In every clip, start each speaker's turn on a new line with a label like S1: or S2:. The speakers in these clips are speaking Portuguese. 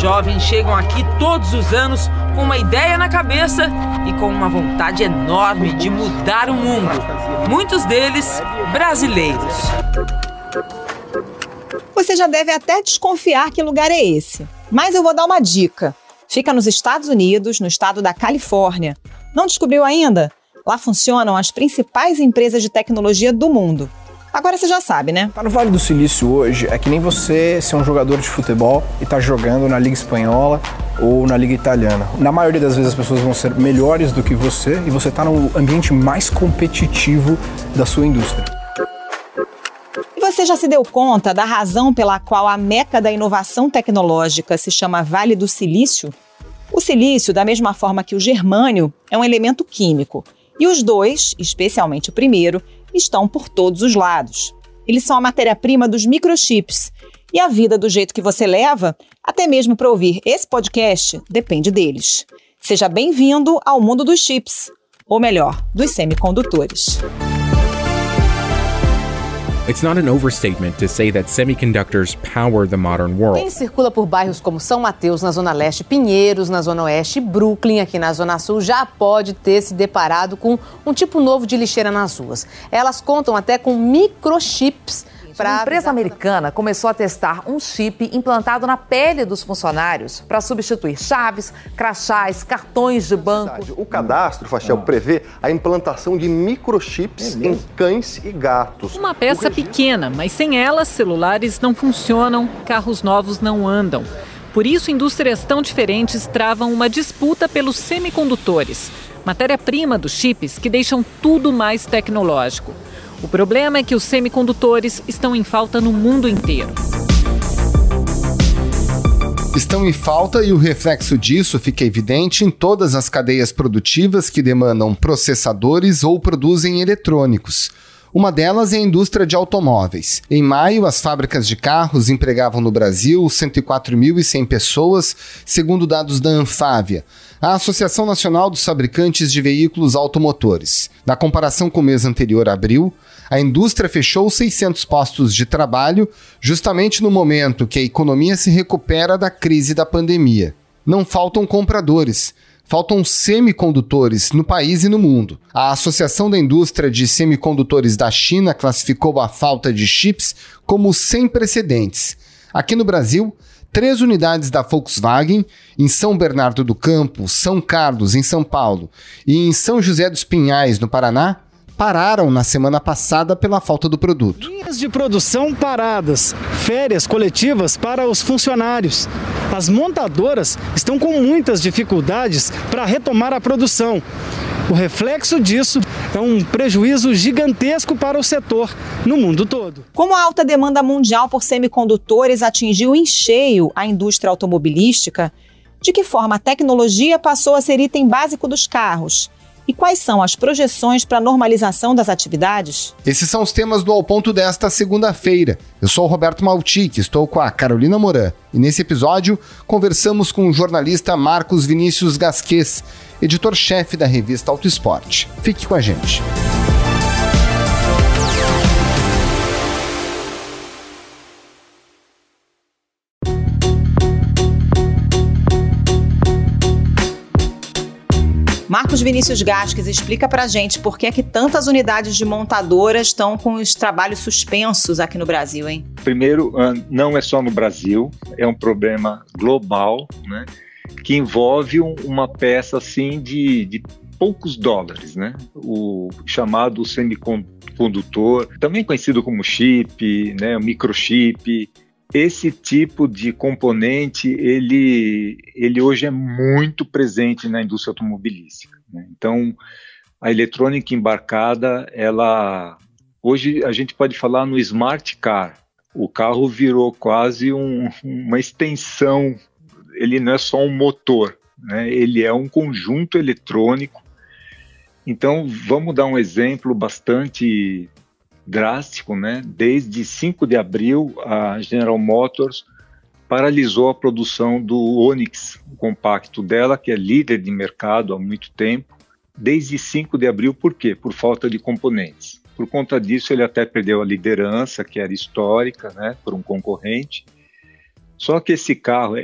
S1: jovens chegam aqui todos os anos com uma ideia na cabeça e com uma vontade enorme de mudar o mundo. Muitos deles brasileiros.
S2: Você já deve até desconfiar que lugar é esse. Mas eu vou dar uma dica. Fica nos Estados Unidos, no estado da Califórnia. Não descobriu ainda? Lá funcionam as principais empresas de tecnologia do mundo. Agora você já sabe, né?
S3: Tá no Vale do Silício hoje é que nem você ser um jogador de futebol e tá jogando na Liga Espanhola ou na Liga Italiana. Na maioria das vezes as pessoas vão ser melhores do que você e você tá no ambiente mais competitivo da sua indústria.
S2: E você já se deu conta da razão pela qual a meca da inovação tecnológica se chama Vale do Silício? O silício, da mesma forma que o germânio, é um elemento químico. E os dois, especialmente o primeiro, estão por todos os lados. Eles são a matéria-prima dos microchips. E a vida do jeito que você leva, até mesmo para ouvir esse podcast, depende deles. Seja bem-vindo ao mundo dos chips, ou melhor, dos semicondutores.
S4: It's not an overstatement to say that semiconductors power the modern world.
S5: Quem circula por bairros como São Mateus, na Zona Leste, Pinheiros, na Zona Oeste e Brooklyn, aqui na Zona Sul, já pode ter se deparado com um tipo novo de lixeira nas ruas. Elas contam até com microchips.
S6: Uma empresa americana começou a testar um chip implantado na pele dos funcionários para substituir chaves, crachás, cartões de banco.
S7: O cadastro, Fachel, prevê a implantação de microchips em cães e gatos.
S8: Uma peça pequena, mas sem ela, celulares não funcionam, carros novos não andam. Por isso, indústrias tão diferentes travam uma disputa pelos semicondutores, matéria-prima dos chips que deixam tudo mais tecnológico. O problema é que os semicondutores estão em falta no mundo inteiro.
S9: Estão em falta e o reflexo disso fica evidente em todas as cadeias produtivas que demandam processadores ou produzem eletrônicos. Uma delas é a indústria de automóveis. Em maio, as fábricas de carros empregavam no Brasil 104.100 pessoas, segundo dados da Anfávia, a Associação Nacional dos Fabricantes de Veículos Automotores. Na comparação com o mês anterior, abril, a indústria fechou 600 postos de trabalho, justamente no momento que a economia se recupera da crise da pandemia. Não faltam compradores. Faltam semicondutores no país e no mundo. A Associação da Indústria de Semicondutores da China classificou a falta de chips como sem precedentes. Aqui no Brasil, 3 unidades da Volkswagen, em São Bernardo do Campo, São Carlos, em São Paulo, e em São José dos Pinhais, no Paraná, pararam na semana passada pela falta do produto.
S10: Linhas de produção paradas, férias coletivas para os funcionários. As montadoras estão com muitas dificuldades para retomar a produção. O reflexo disso é um prejuízo gigantesco para o setor no mundo todo.
S2: Como a alta demanda mundial por semicondutores atingiu em cheio a indústria automobilística, de que forma a tecnologia passou a ser item básico dos carros? E quais são as projeções para a normalização das atividades?
S9: Esses são os temas do Ao Ponto desta segunda-feira. Eu sou o Roberto Maltic, estou com a Carolina Moran. E nesse episódio, conversamos com o jornalista Marcos Vinícius Gasquez, editor-chefe da revista Auto Esporte. Fique com a gente.
S2: Marcos Vinícius Gasquez, explica pra gente por que é que tantas unidades de montadoras estão com os trabalhos suspensos aqui no Brasil, hein?
S11: Primeiro, não é só no Brasil, é um problema global, né, que envolve uma peça assim de poucos dólares, né? O chamado semicondutor, também conhecido como chip, né, o microchip. Esse tipo de componente, ele hoje é muito presente na indústria automobilística, né? Então, a eletrônica embarcada, hoje a gente pode falar no smart car. O carro virou quase uma extensão, ele não é só um motor, né? Ele é um conjunto eletrônico. Então, vamos dar um exemplo bastante drástico, né? Desde 5 de abril, a General Motors paralisou a produção do Onix, o compacto dela, que é líder de mercado há muito tempo. Desde 5 de abril, por quê? Por falta de componentes. Por conta disso, ele até perdeu a liderança, que era histórica, né, por um concorrente. Só que esse carro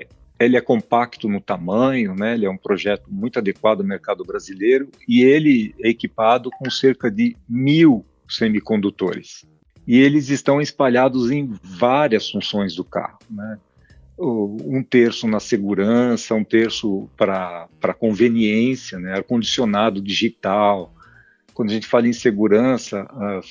S11: ele é compacto no tamanho, né? Ele é um projeto muito adequado ao mercado brasileiro e ele é equipado com cerca de 1.000 semicondutores. E eles estão espalhados em várias funções do carro, né? Um terço na segurança, um terço para conveniência, né? Ar-condicionado digital. Quando a gente fala em segurança,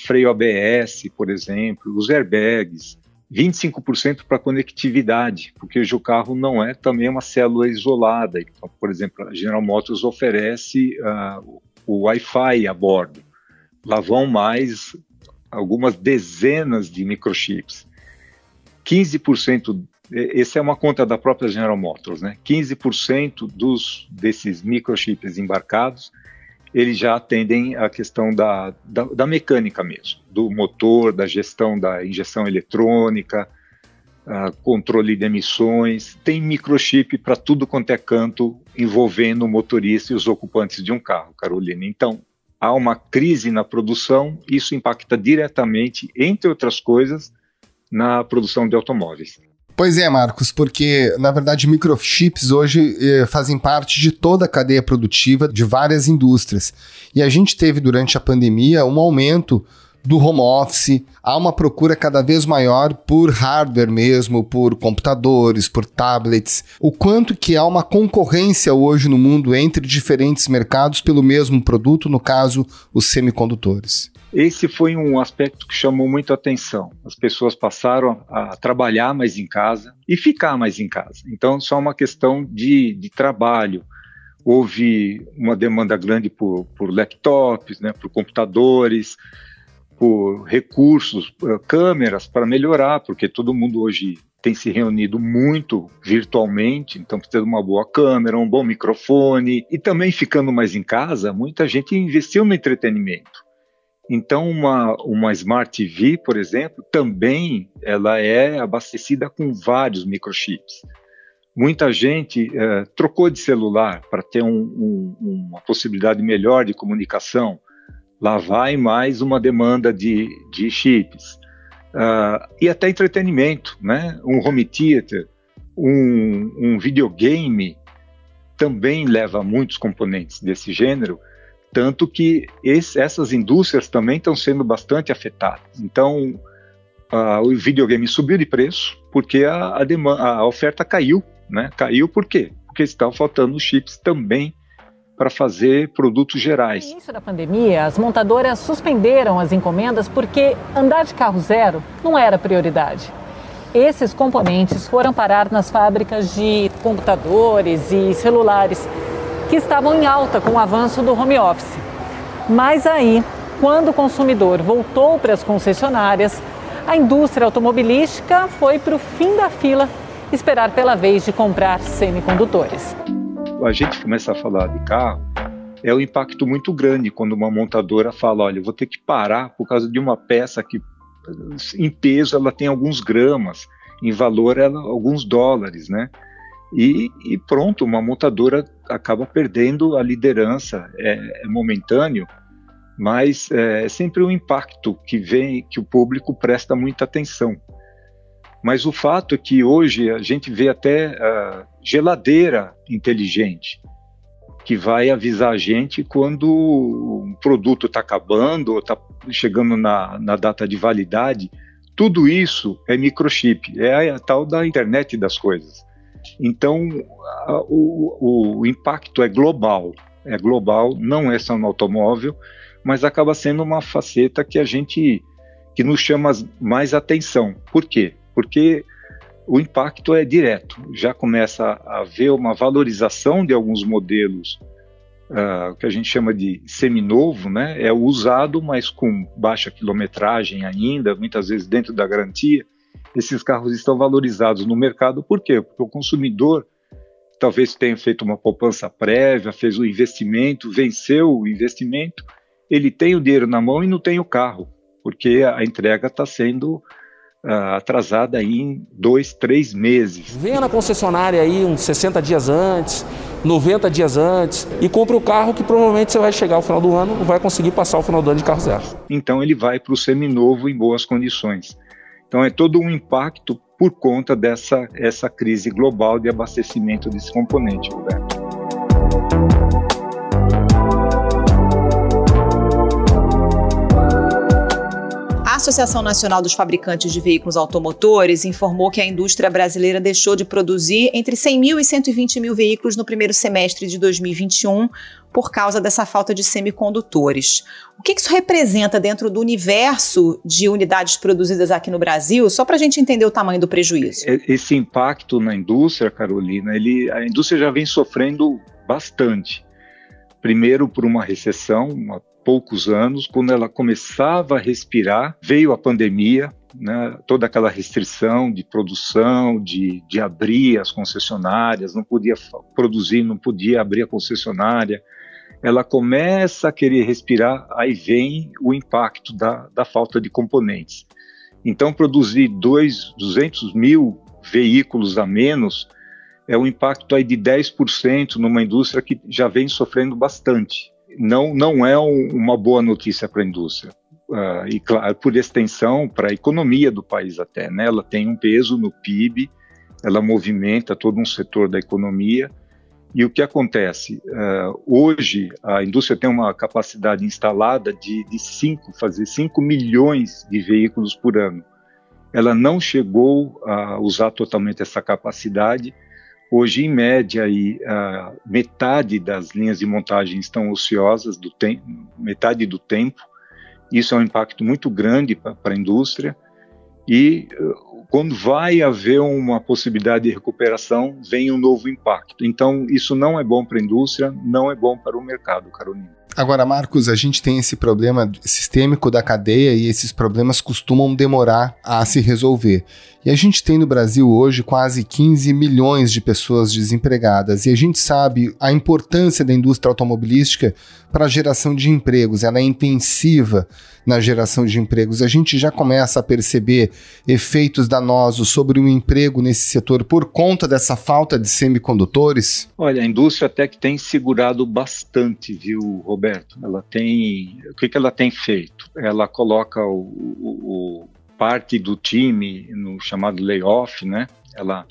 S11: freio ABS, por exemplo, os airbags, 25% para conectividade, porque hoje o carro não é também uma célula isolada. Então, por exemplo, a General Motors oferece o Wi-Fi a bordo. Lá vão mais algumas dezenas de microchips. 15%, essa é uma conta da própria General Motors, né? 15% desses microchips embarcados, eles já atendem a questão da mecânica mesmo, do motor, da gestão da injeção eletrônica, controle de emissões. Tem microchip para tudo quanto é canto envolvendo o motorista e os ocupantes de um carro, Carolina. Então, há uma crise na produção, isso impacta diretamente, entre outras coisas, na produção de automóveis.
S9: Pois é, Marcos, porque, na verdade, microchips hoje fazem parte de toda a cadeia produtiva de várias indústrias. E a gente teve, durante a pandemia, um aumento do home office, há uma procura cada vez maior por hardware mesmo, por computadores, por tablets. O quanto que há uma concorrência hoje no mundo entre diferentes mercados pelo mesmo produto, no caso, os semicondutores.
S11: Esse foi um aspecto que chamou muito a atenção. As pessoas passaram a trabalhar mais em casa e ficar mais em casa. Então, só uma questão de trabalho. Houve uma demanda grande por laptops, né, por computadores, por recursos, câmeras para melhorar, porque todo mundo hoje tem se reunido muito virtualmente, então precisa de uma boa câmera, um bom microfone. E também ficando mais em casa, muita gente investiu no entretenimento. Então, uma Smart TV, por exemplo, também ela é abastecida com vários microchips. Muita gente trocou de celular para ter uma possibilidade melhor de comunicação. Lá vai mais uma demanda de chips. E até entretenimento, né? Um home theater, um videogame também leva muitos componentes desse gênero, tanto que essas indústrias também estão sendo bastante afetadas. Então, o videogame subiu de preço porque a oferta caiu, né? Caiu por quê? Porque estavam faltando chips também para fazer produtos gerais.
S8: No início da pandemia, as montadoras suspenderam as encomendas porque andar de carro zero não era prioridade. Esses componentes foram parar nas fábricas de computadores e celulares, que estavam em alta com o avanço do home office. Mas aí, quando o consumidor voltou para as concessionárias, a indústria automobilística foi para o fim da fila esperar pela vez de comprar semicondutores.
S11: A gente começa a falar de carro, é um impacto muito grande quando uma montadora fala, olha, eu vou ter que parar por causa de uma peça que, em peso, ela tem alguns gramas, em valor, ela alguns dólares, né? E pronto, uma montadora acaba perdendo a liderança, é momentâneo, mas é sempre um impacto que vem, que o público presta muita atenção. Mas o fato é que hoje a gente vê até geladeira inteligente, que vai avisar a gente quando um produto está acabando ou está chegando na data de validade. Tudo isso é microchip, é a tal da internet das coisas. Então, o impacto é global, não é só no automóvel, mas acaba sendo uma faceta que nos chama mais atenção. Por quê? Porque o impacto é direto, já começa a haver uma valorização de alguns modelos, que a gente chama de seminovo, né? É o usado, mas com baixa quilometragem ainda, muitas vezes dentro da garantia. Esses carros estão valorizados no mercado, por quê? Porque o consumidor talvez tenha feito uma poupança prévia, fez o investimento, venceu o investimento, ele tem o dinheiro na mão e não tem o carro, porque a entrega está sendo atrasada aí em 2, 3 meses.
S12: Venha na concessionária aí uns 60 dias antes, 90 dias antes e compre o carro que provavelmente você vai chegar ao final do ano e vai conseguir passar o final do ano de carro zero.
S11: Então ele vai para o seminovo em boas condições. Então é todo um impacto por conta essa crise global de abastecimento desse componente, Roberto.
S2: A Associação Nacional dos Fabricantes de Veículos Automotores informou que a indústria brasileira deixou de produzir entre 100 mil e 120 mil veículos no primeiro semestre de 2021 por causa dessa falta de semicondutores. O que isso representa dentro do universo de unidades produzidas aqui no Brasil, só para a gente entender o tamanho do prejuízo?
S11: Esse impacto na indústria, Carolina, a indústria já vem sofrendo bastante. Primeiro por uma recessão, poucos anos, quando ela começava a respirar, veio a pandemia, né, toda aquela restrição de produção, de abrir as concessionárias, não podia produzir, não podia abrir a concessionária. Ela começa a querer respirar, aí vem o impacto da falta de componentes. Então, produzir 200 mil veículos a menos é um impacto aí de 10% numa indústria que já vem sofrendo bastante. Não é uma boa notícia para a indústria. E, claro, por extensão, para a economia do país até, né? Ela tem um peso no PIB, ela movimenta todo um setor da economia. E o que acontece? Hoje, a indústria tem uma capacidade instalada de fazer 5 milhões de veículos por ano. Ela não chegou a usar totalmente essa capacidade. Hoje, em média, metade das linhas de montagem estão ociosas, metade do tempo. Isso é um impacto muito grande para a indústria. E quando vai haver uma possibilidade de recuperação, vem um novo impacto. Então, isso não é bom para a indústria, não é bom para o mercado, Carolina.
S9: Agora, Marcos, a gente tem esse problema sistêmico da cadeia e esses problemas costumam demorar a se resolver. E a gente tem no Brasil hoje quase 15 milhões de pessoas desempregadas. E a gente sabe a importância da indústria automobilística para a geração de empregos. Ela é intensiva na geração de empregos. A gente já começa a perceber efeitos danosos sobre o emprego nesse setor por conta dessa falta de semicondutores?
S11: Olha, a indústria até que tem segurado bastante, viu, Roberto? O que ela tem feito? Ela coloca parte do time no chamado layoff, né? Ela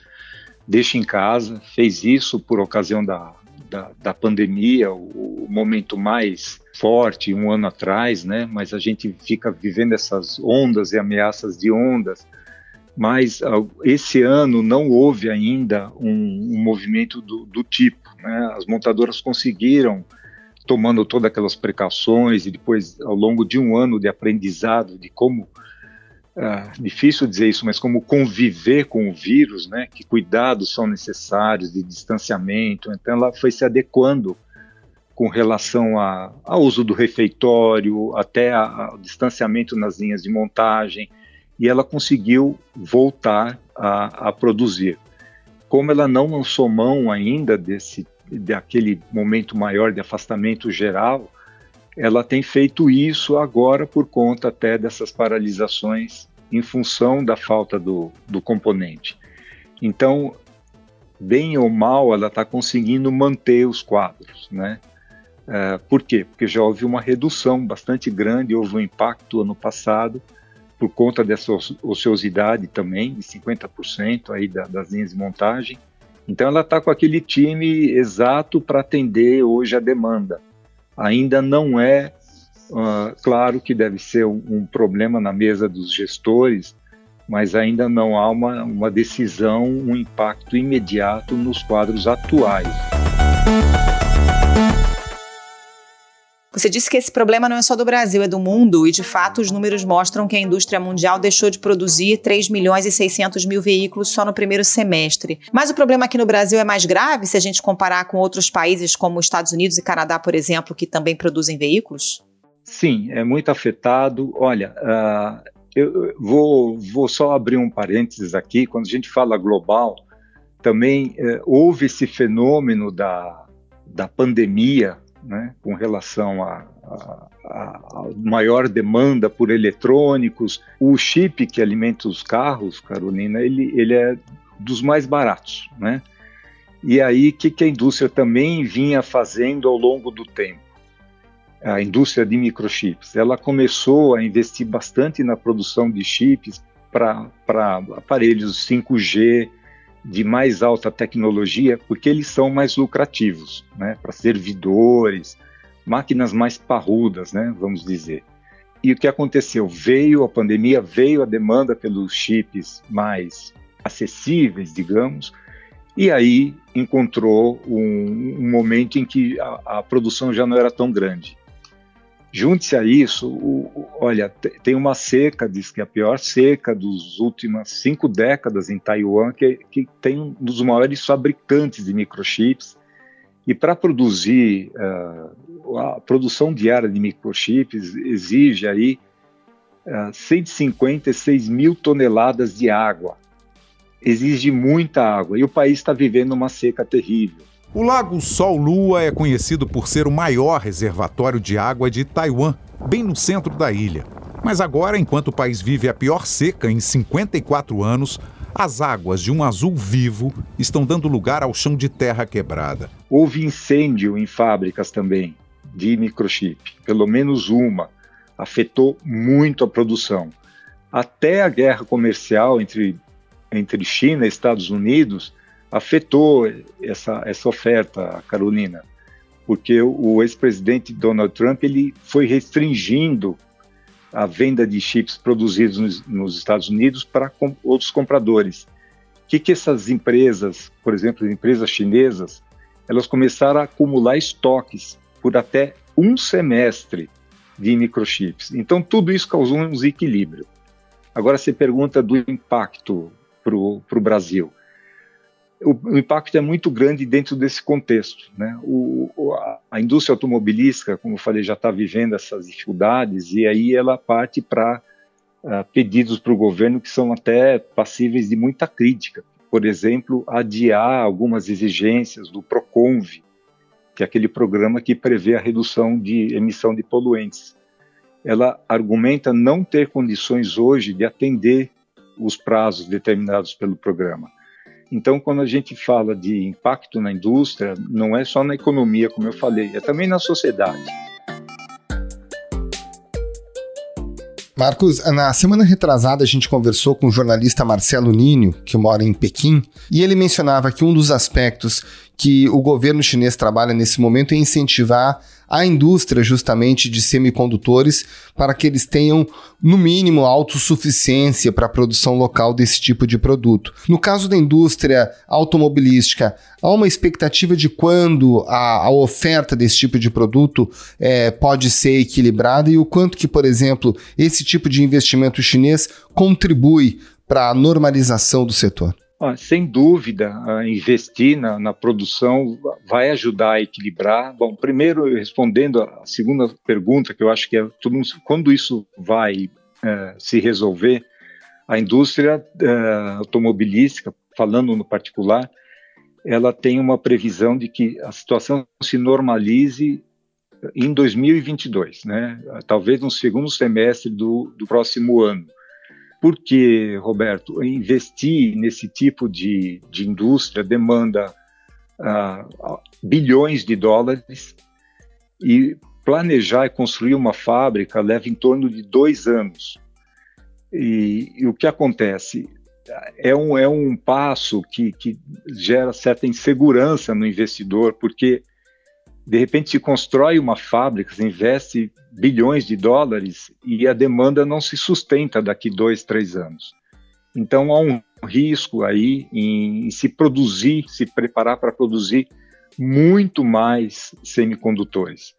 S11: deixa em casa, fez isso por ocasião da pandemia, o momento mais forte, um ano atrás, né? Mas a gente fica vivendo essas ondas e ameaças de ondas. Mas esse ano não houve ainda um movimento do tipo, né? As montadoras conseguiram, tomando todas aquelas precauções e depois, ao longo de um ano de aprendizado de como, difícil dizer isso, mas como conviver com o vírus, né? Que cuidados são necessários de distanciamento. Então ela foi se adequando com relação ao uso do refeitório, até ao distanciamento nas linhas de montagem, e ela conseguiu voltar a produzir. Como ela não lançou mão ainda daquele momento maior de afastamento geral, ela tem feito isso agora por conta até dessas paralisações em função da falta do componente. Então, bem ou mal, ela está conseguindo manter os quadros, né? Por quê? Porque já houve uma redução bastante grande, houve um impacto ano passado, por conta dessa ociosidade também, de 50% aí das linhas de montagem. Então ela está com aquele time exato para atender hoje a demanda. Ainda não é, claro que deve ser um problema na mesa dos gestores, mas ainda não há uma decisão, um impacto imediato nos quadros atuais.
S2: Você disse que esse problema não é só do Brasil, é do mundo, e de fato os números mostram que a indústria mundial deixou de produzir 3 milhões e 600 mil veículos só no primeiro semestre. Mas o problema aqui no Brasil é mais grave se a gente comparar com outros países como Estados Unidos e Canadá, por exemplo, que também produzem veículos?
S11: Sim, é muito afetado. Olha, eu vou só abrir um parênteses aqui. Quando a gente fala global, também houve esse fenômeno da pandemia, né, com relação à maior demanda por eletrônicos. O chip que alimenta os carros, Carolina, ele é dos mais baratos, né? E aí, o que a indústria também vinha fazendo ao longo do tempo? A indústria de microchips, ela começou a investir bastante na produção de chips para aparelhos 5G de mais alta tecnologia, porque eles são mais lucrativos, né? Para servidores, máquinas mais parrudas, né? Vamos dizer. E o que aconteceu? Veio a pandemia, veio a demanda pelos chips mais acessíveis, digamos, e aí encontrou um momento em que a produção já não era tão grande. Junte-se a isso, olha, tem uma seca, diz que é a pior seca das últimas 5 décadas em Taiwan, que tem um dos maiores fabricantes de microchips, e para produzir, a produção diária de microchips exige aí 156 mil toneladas de água. Exige muita água, e o país está vivendo uma seca terrível.
S13: O Lago Sol-Lua é conhecido por ser o maior reservatório de água de Taiwan, bem no centro da ilha. Mas agora, enquanto o país vive a pior seca em 54 anos, as águas de um azul vivo estão dando lugar ao chão de terra quebrada.
S11: Houve incêndio em fábricas também de microchip, pelo menos uma, afetou muito a produção. Até a guerra comercial entre China e Estados Unidos afetou essa oferta, Carolina, porque o ex-presidente Donald Trump ele foi restringindo a venda de chips produzidos nos Estados Unidos para outros compradores. O que essas empresas, por exemplo, as empresas chinesas, elas começaram a acumular estoques por até um semestre de microchips. Então, tudo isso causou um desequilíbrio. Agora, você pergunta do impacto para o Brasil. O impacto é muito grande dentro desse contexto, né? A indústria automobilística, como eu falei, já está vivendo essas dificuldades, e aí ela parte para pedidos para o governo que são até passíveis de muita crítica. Por exemplo, adiar algumas exigências do Proconv, que é aquele programa que prevê a redução de emissão de poluentes. Ela argumenta não ter condições hoje de atender os prazos determinados pelo programa. Então, quando a gente fala de impacto na indústria, não é só na economia, como eu falei, é também na sociedade.
S9: Marcos, na semana retrasada a gente conversou com o jornalista Marcelo Ninho, que mora em Pequim, e ele mencionava que um dos aspectos que o governo chinês trabalha nesse momento é incentivar a indústria justamente de semicondutores para que eles tenham, no mínimo, autossuficiência para a produção local desse tipo de produto. No caso da indústria automobilística, há uma expectativa de quando a oferta desse tipo de produto pode ser equilibrada e o quanto que, por exemplo, esse tipo de investimento chinês contribui para a normalização do setor?
S11: Sem dúvida, investir na produção vai ajudar a equilibrar. Bom, primeiro, respondendo a segunda pergunta, que eu acho que é quando isso vai se resolver, a indústria automobilística, falando no particular, ela tem uma previsão de que a situação se normalize em 2022, né? Talvez no segundo semestre do próximo ano. Porque, Roberto, investir nesse tipo de indústria demanda bilhões de dólares e planejar e construir uma fábrica leva em torno de 2 anos. E o que acontece? É um passo que gera certa insegurança no investidor, porque de repente se constrói uma fábrica, se investe bilhões de dólares e a demanda não se sustenta daqui 2, 3 anos. Então há um risco aí em se preparar para produzir muito mais semicondutores.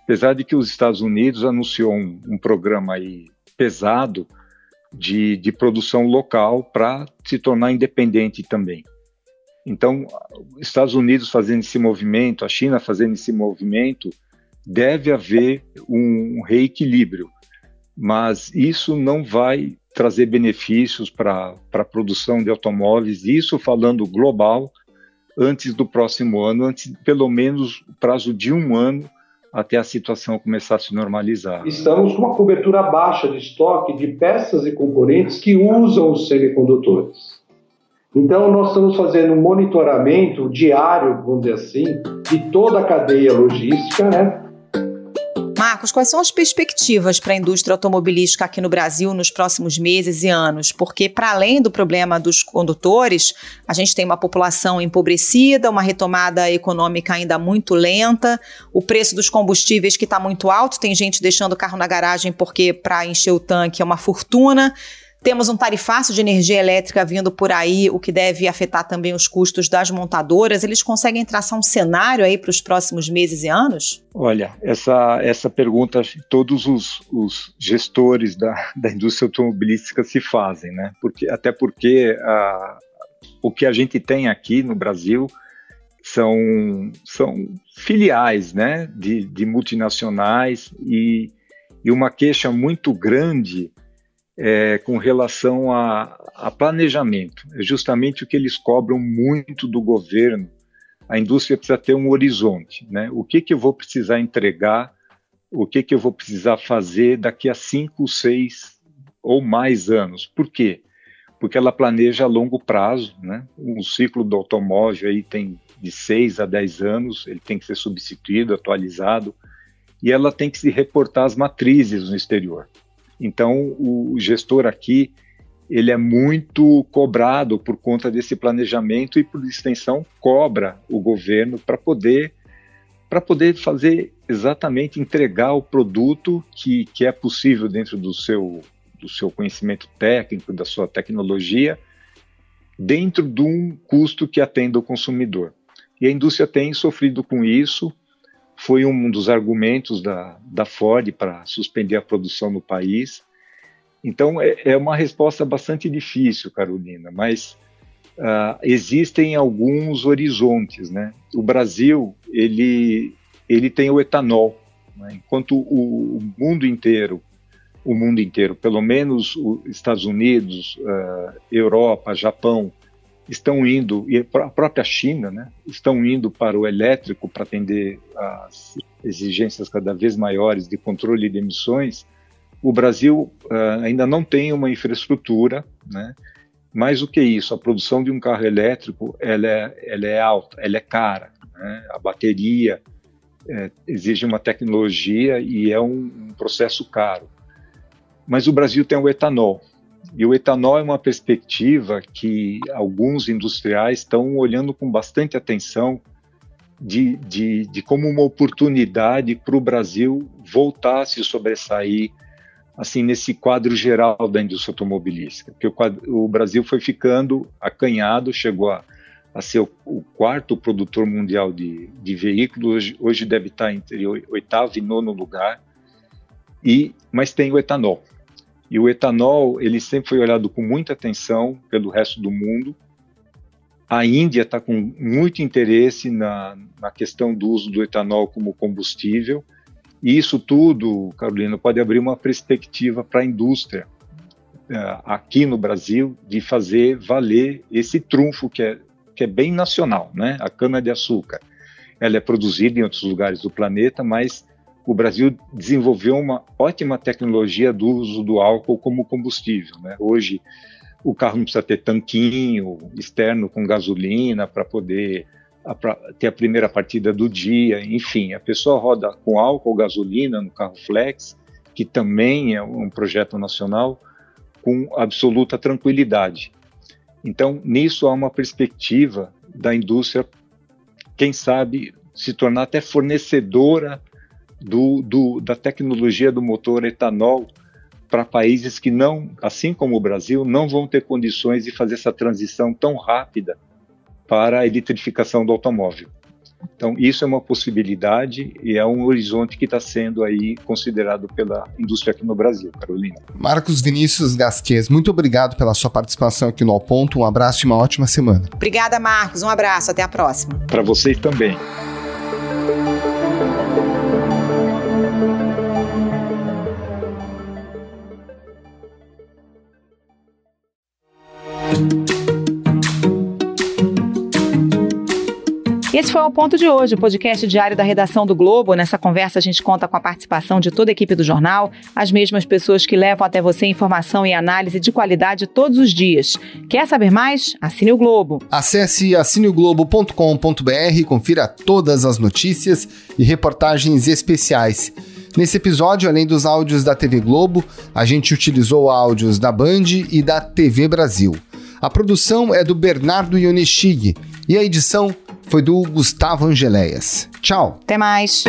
S11: Apesar de que os Estados Unidos anunciou um programa aí pesado de produção local para se tornar independente também. Então, os Estados Unidos fazendo esse movimento, a China fazendo esse movimento, deve haver um reequilíbrio, mas isso não vai trazer benefícios para a produção de automóveis, isso falando global, antes do próximo ano, antes pelo menos o prazo de 1 ano, até a situação começar a se normalizar.
S14: Estamos com uma cobertura baixa de estoque de peças e componentes que usam os semicondutores. Então, nós estamos fazendo um monitoramento diário, vamos dizer assim, de toda a cadeia logística, né?
S2: Marcos, quais são as perspectivas para a indústria automobilística aqui no Brasil nos próximos meses e anos? Porque, para além do problema dos condutores, a gente tem uma população empobrecida, uma retomada econômica ainda muito lenta, o preço dos combustíveis que está muito alto, tem gente deixando o carro na garagem porque para encher o tanque é uma fortuna. Temos um tarifaço de energia elétrica vindo por aí, o que deve afetar também os custos das montadoras. Eles conseguem traçar um cenário aí para os próximos meses e anos?
S11: Olha, essa pergunta todos os gestores da indústria automobilística se fazem, né? Até porque o que a gente tem aqui no Brasil são filiais, né, de multinacionais e uma queixa muito grande com relação a planejamento. É justamente o que eles cobram muito do governo. A indústria precisa ter um horizonte, né? O que eu vou precisar entregar, o que eu vou precisar fazer daqui a 5, 6 ou mais anos. Por quê? Porque ela planeja a longo prazo, né? Um ciclo do automóvel aí tem de 6 a 10 anos, ele tem que ser substituído, atualizado, e ela tem que se reportar às matrizes no exterior. Então, o gestor aqui, ele é muito cobrado por conta desse planejamento e, por extensão, cobra o governo para poder fazer exatamente, entregar o produto que é possível dentro do seu conhecimento técnico, da sua tecnologia, dentro de um custo que atenda o consumidor. E a indústria tem sofrido com isso. Foi um dos argumentos da Ford para suspender a produção no país. Então, é uma resposta bastante difícil, Carolina, mas existem alguns horizontes, né? O Brasil, ele tem o etanol, né? Enquanto o mundo inteiro, pelo menos os Estados Unidos, Europa, Japão, estão indo, e a própria China, né, estão indo para o elétrico para atender às exigências cada vez maiores de controle de emissões. O Brasil ainda não tem uma infraestrutura, né, mais do que isso, a produção de um carro elétrico ela é alta, ela é cara, né, a bateria exige uma tecnologia e é um processo caro. Mas o Brasil tem o etanol. E o etanol é uma perspectiva que alguns industriais estão olhando com bastante atenção de como uma oportunidade para o Brasil voltar a se sobressair assim, nesse quadro geral da indústria automobilística. Porque o Brasil foi ficando acanhado, chegou a ser o quarto produtor mundial de veículos, hoje deve estar entre o 8º e 9º lugar, mas tem o etanol. E o etanol, ele sempre foi olhado com muita atenção pelo resto do mundo. A Índia está com muito interesse na questão do uso do etanol como combustível. E isso tudo, Carolina, pode abrir uma perspectiva para a indústria aqui no Brasil de fazer valer esse trunfo que é bem nacional, né? A cana-de-açúcar. Ela é produzida em outros lugares do planeta, mas o Brasil desenvolveu uma ótima tecnologia do uso do álcool como combustível, né? Hoje, o carro não precisa ter tanquinho externo com gasolina para poder ter a primeira partida do dia. Enfim, a pessoa roda com álcool ou gasolina no carro flex, que também é um projeto nacional, com absoluta tranquilidade. Então, nisso há uma perspectiva da indústria, quem sabe, se tornar até fornecedora da tecnologia do motor etanol para países que não, assim como o Brasil, não vão ter condições de fazer essa transição tão rápida para a eletrificação do automóvel. Então, isso é uma possibilidade e é um horizonte que está sendo aí considerado pela indústria aqui no Brasil, Carolina.
S9: Marcos Vinícius Gasquez, muito obrigado pela sua participação aqui no Ao Ponto. Um abraço e uma ótima semana.
S2: Obrigada, Marcos. Um abraço. Até a próxima.
S11: Para vocês também.
S2: Esse foi o Ponto de hoje, o podcast diário da redação do Globo. Nessa conversa a gente conta com a participação de toda a equipe do jornal, as mesmas pessoas que levam até você informação e análise de qualidade todos os dias. Quer saber mais? Assine o Globo.
S9: Acesse assineoglobo.com.br e confira todas as notícias e reportagens especiais. Nesse episódio, além dos áudios da TV Globo, a gente utilizou áudios da Band e da TV Brasil. A produção é do Bernardo Ionechig e a edição foi do Gustavo Angeléias. Tchau!
S2: Até mais!